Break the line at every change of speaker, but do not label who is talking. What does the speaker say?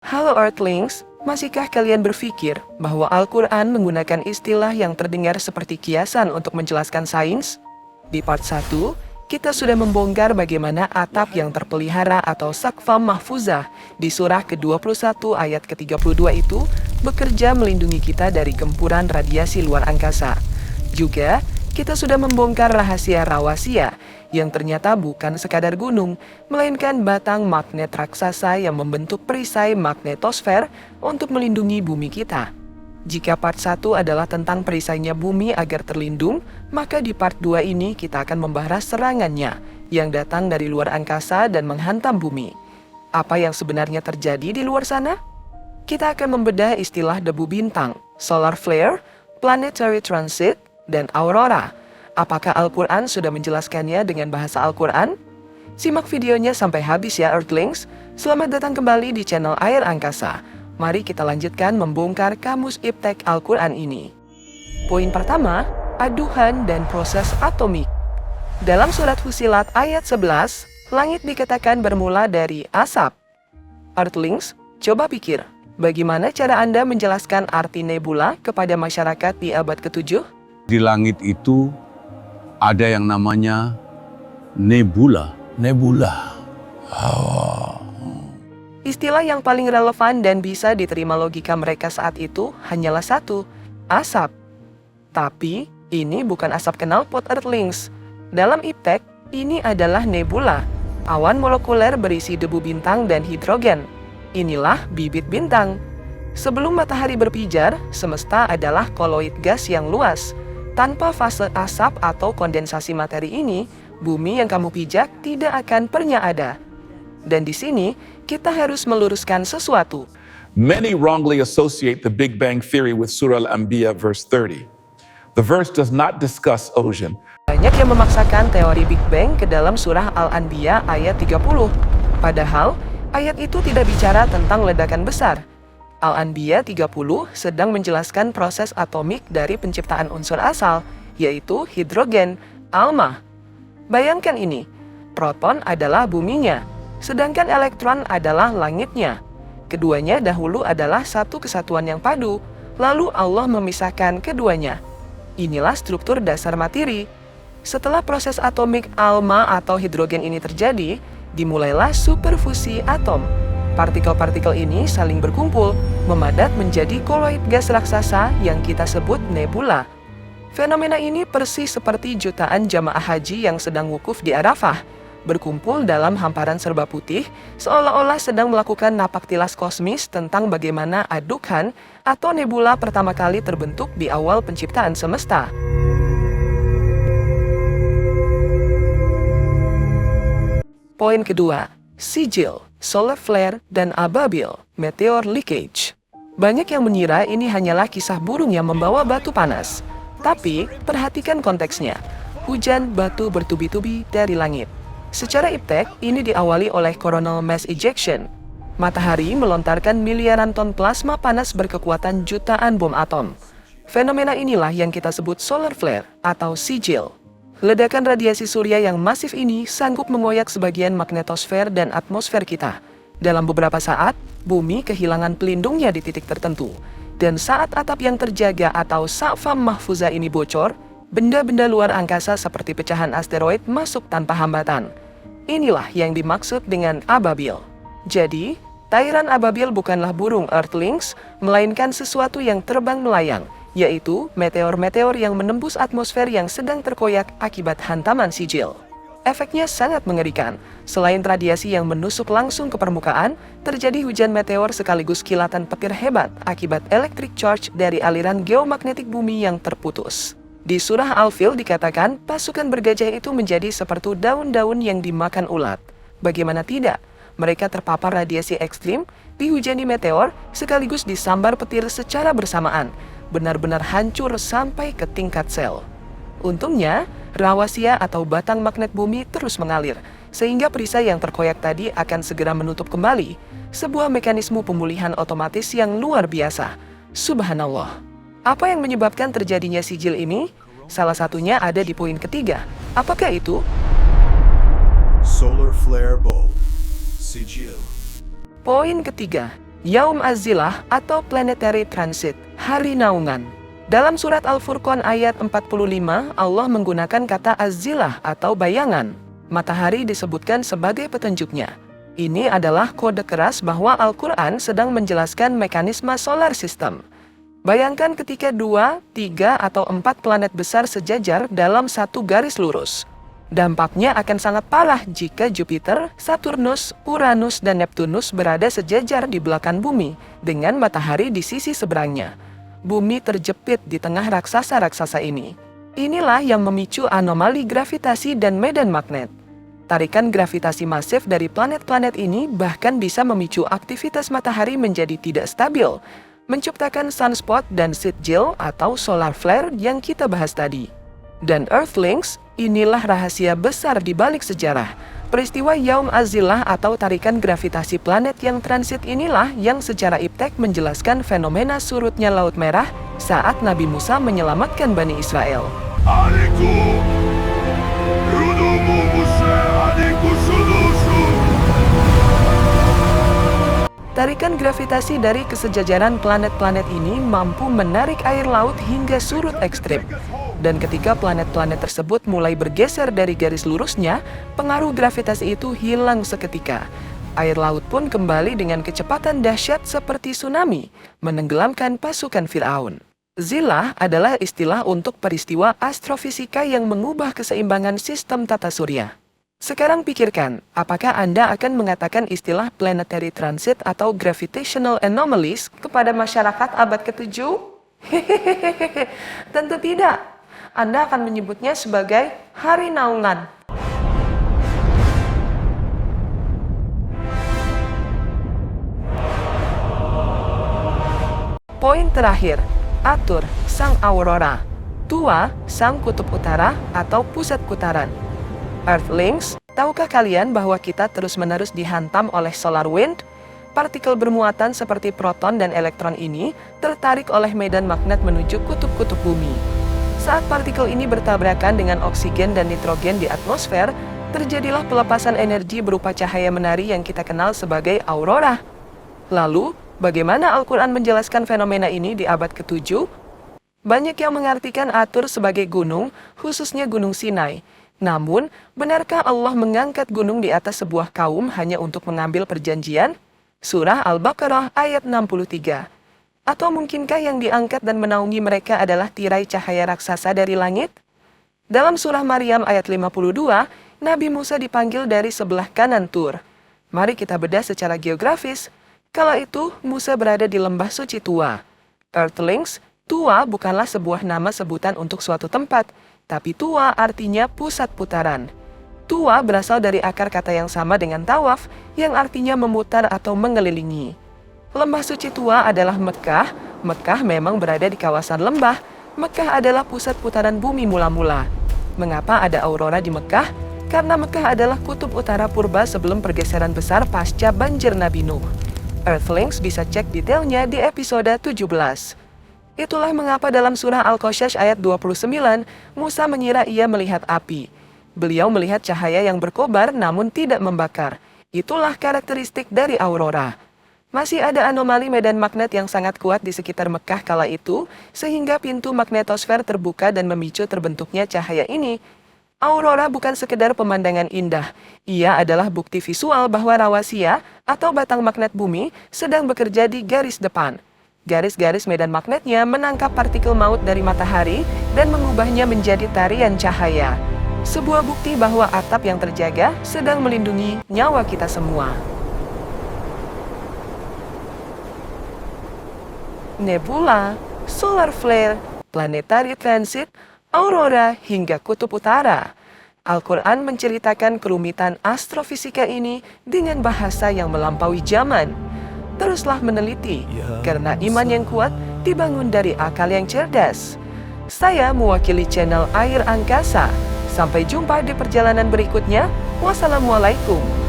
Halo Earthlings, masihkah kalian berpikir bahwa Al-Quran menggunakan istilah yang terdengar seperti kiasan untuk menjelaskan sains? Di part 1, kita sudah membongkar bagaimana atap yang terpelihara atau Saqfam Mahfuzah di surah ke-21 ayat ke-32 itu bekerja melindungi kita dari gempuran radiasi luar angkasa. Juga, kita sudah membongkar rahasia Rawasia yang ternyata bukan sekadar gunung, melainkan batang magnet raksasa yang membentuk perisai magnetosfer untuk melindungi bumi kita. Jika part 1 adalah tentang perisainya bumi agar terlindung, maka di part 2 ini kita akan membahas serangannya yang datang dari luar angkasa dan menghantam bumi. Apa yang sebenarnya terjadi di luar sana? Kita akan membedah istilah debu bintang, solar flare, planetary transit, dan aurora. Apakah Al-Quran sudah menjelaskannya dengan bahasa Al-Quran? Simak videonya sampai habis ya Earthlings. Selamat datang kembali di channel Air Angkasa. Mari kita lanjutkan membongkar kamus iptek Al-Quran ini. Poin pertama, aduhan dan proses atomik. Dalam surat Fusilat ayat 11, langit dikatakan bermula dari asap. Earthlings, coba pikir, bagaimana cara Anda menjelaskan arti nebula kepada masyarakat di abad ke-7?
Di langit itu ada yang namanya nebula. Nebula.
Istilah yang paling relevan dan bisa diterima logika mereka saat itu hanyalah satu, asap. Tapi, ini bukan asap knalpot Earthlings. Dalam iptek, ini adalah nebula, awan molekuler berisi debu bintang dan hidrogen. Inilah bibit bintang. Sebelum matahari berpijar, semesta adalah koloid gas yang luas. Tanpa fase asap atau kondensasi materi ini, bumi yang kamu pijak tidak akan pernah ada. Dan di sini, kita harus meluruskan sesuatu.
Many wrongly associate the Big Bang Theory with Surah Al-Anbiya verse 30. The verse does not discuss ocean.
Banyak yang memaksakan teori Big Bang ke dalam surah Al-Anbiya ayat 30. Padahal, ayat itu tidak bicara tentang ledakan besar. Al-Anbiya 30 sedang menjelaskan proses atomik dari penciptaan unsur asal, yaitu hidrogen, alma. Bayangkan ini, proton adalah buminya, sedangkan elektron adalah langitnya. Keduanya dahulu adalah satu kesatuan yang padu, lalu Allah memisahkan keduanya. Inilah struktur dasar materi. Setelah proses atomik alma atau hidrogen ini terjadi, dimulailah superfusi atom. Partikel-partikel ini saling berkumpul, memadat menjadi koloid gas raksasa yang kita sebut nebula. Fenomena ini persis seperti jutaan jamaah haji yang sedang wukuf di Arafah, berkumpul dalam hamparan serba putih, seolah-olah sedang melakukan napak tilas kosmis tentang bagaimana adukan atau nebula pertama kali terbentuk di awal penciptaan semesta. Poin kedua, sijil, solar flare, dan ababil, meteor leakage. Banyak yang mengira ini hanyalah kisah burung yang membawa batu panas. Tapi, perhatikan konteksnya. Hujan batu bertubi-tubi dari langit. Secara iptek, ini diawali oleh coronal mass ejection. Matahari melontarkan miliaran ton plasma panas berkekuatan jutaan bom atom. Fenomena inilah yang kita sebut solar flare atau sijil. Ledakan radiasi surya yang masif ini sanggup mengoyak sebagian magnetosfer dan atmosfer kita. Dalam beberapa saat, bumi kehilangan pelindungnya di titik tertentu. Dan saat atap yang terjaga atau Saqfam Mahfuzah ini bocor, benda-benda luar angkasa seperti pecahan asteroid masuk tanpa hambatan. Inilah yang dimaksud dengan ababil. Jadi, tairan ababil bukanlah burung Earthlings, melainkan sesuatu yang terbang melayang, yaitu meteor-meteor yang menembus atmosfer yang sedang terkoyak akibat hantaman sijil. Efeknya sangat mengerikan. Selain radiasi yang menusuk langsung ke permukaan, terjadi hujan meteor sekaligus kilatan petir hebat akibat electric charge dari aliran geomagnetik bumi yang terputus. Di surah Al-Fil dikatakan pasukan bergajah itu menjadi seperti daun-daun yang dimakan ulat. Bagaimana tidak? Mereka terpapar radiasi ekstrim, dihujani meteor, sekaligus disambar petir secara bersamaan. Benar-benar hancur sampai ke tingkat sel. Untungnya, rawasia atau batang magnet bumi terus mengalir, sehingga perisai yang terkoyak tadi akan segera menutup kembali. Sebuah mekanisme pemulihan otomatis yang luar biasa. Subhanallah. Apa yang menyebabkan terjadinya sijil ini? Salah satunya ada di poin ketiga. Apakah itu?
Solar flare bulb. Sijil.
Poin ketiga, Yaum Az-Zillah atau Planetary Transit, hari naungan. Dalam surat Al-Furqan ayat 45, Allah menggunakan kata Az-Zillah atau bayangan. Matahari disebutkan sebagai petunjuknya. Ini adalah kode keras bahwa Al-Quran sedang menjelaskan mekanisme solar system. Bayangkan ketika 2, 3, atau 4 planet besar sejajar dalam satu garis lurus. Dampaknya akan sangat parah jika Jupiter, Saturnus, Uranus, dan Neptunus berada sejajar di belakang bumi, dengan matahari di sisi seberangnya. Bumi terjepit di tengah raksasa-raksasa ini. Inilah yang memicu anomali gravitasi dan medan magnet. Tarikan gravitasi masif dari planet-planet ini bahkan bisa memicu aktivitas matahari menjadi tidak stabil, menciptakan sunspot dan sigil atau solar flare yang kita bahas tadi. Dan Earthlings, inilah rahasia besar di balik sejarah. Peristiwa Yaum Az-Zillah atau tarikan gravitasi planet yang transit inilah yang secara iptek menjelaskan fenomena surutnya Laut Merah saat Nabi Musa menyelamatkan Bani Israel. Tarikan gravitasi dari kesejajaran planet-planet ini mampu menarik air laut hingga surut ekstrim. Dan ketika planet-planet tersebut mulai bergeser dari garis lurusnya, pengaruh gravitasi itu hilang seketika. Air laut pun kembali dengan kecepatan dahsyat seperti tsunami, menenggelamkan pasukan Firaun. Zillah adalah istilah untuk peristiwa astrofisika yang mengubah keseimbangan sistem tata surya. Sekarang pikirkan, apakah Anda akan mengatakan istilah planetary transit atau gravitational anomalies kepada masyarakat abad ke-7? Hehehe, tentu tidak. Anda akan menyebutnya sebagai hari naungan. Poin terakhir, Atur, sang aurora. Tua, sang kutub utara atau pusat putaran. Earthlings, tahukah kalian bahwa kita terus-menerus dihantam oleh solar wind? Partikel bermuatan seperti proton dan elektron ini tertarik oleh medan magnet menuju kutub-kutub bumi. Saat partikel ini bertabrakan dengan oksigen dan nitrogen di atmosfer, terjadilah pelepasan energi berupa cahaya menari yang kita kenal sebagai aurora. Lalu, bagaimana Al-Quran menjelaskan fenomena ini di abad ke-7? Banyak yang mengartikan Atur sebagai gunung, khususnya Gunung Sinai. Namun, benarkah Allah mengangkat gunung di atas sebuah kaum hanya untuk mengambil perjanjian? Surah Al-Baqarah ayat 63. Atau mungkinkah yang diangkat dan menaungi mereka adalah tirai cahaya raksasa dari langit? Dalam surah Maryam ayat 52, Nabi Musa dipanggil dari sebelah kanan Tur. Mari kita bedah secara geografis. Kala itu, Musa berada di lembah suci Tua. Earthlings, Tua bukanlah sebuah nama sebutan untuk suatu tempat, tapi Tua artinya pusat putaran. Tua berasal dari akar kata yang sama dengan tawaf, yang artinya memutar atau mengelilingi. Lembah suci Tua adalah Mekkah. Mekkah memang berada di kawasan lembah. Mekkah adalah pusat putaran bumi mula-mula. Mengapa ada aurora di Mekkah? Karena Mekkah adalah kutub utara purba sebelum pergeseran besar pasca banjir Nabi Nuh. Earthlings bisa cek detailnya di episode 17. Itulah mengapa dalam surah Al-Qasas ayat 29, Musa mengira ia melihat api. Beliau melihat cahaya yang berkobar namun tidak membakar. Itulah karakteristik dari aurora. Masih ada anomali medan magnet yang sangat kuat di sekitar Mekkah kala itu, sehingga pintu magnetosfer terbuka dan memicu terbentuknya cahaya ini. Aurora bukan sekedar pemandangan indah, ia adalah bukti visual bahwa rawasia atau batang magnet bumi sedang bekerja di garis depan. Garis-garis medan magnetnya menangkap partikel maut dari matahari dan mengubahnya menjadi tarian cahaya. Sebuah bukti bahwa atap yang terjaga sedang melindungi nyawa kita semua. Nebula, solar flare, planetary transit, aurora hingga kutub utara. Al-Quran menceritakan kerumitan astrofisika ini dengan bahasa yang melampaui zaman. Teruslah meneliti, karena iman yang kuat dibangun dari akal yang cerdas. Saya mewakili channel Air Angkasa. Sampai jumpa di perjalanan berikutnya. Wassalamualaikum.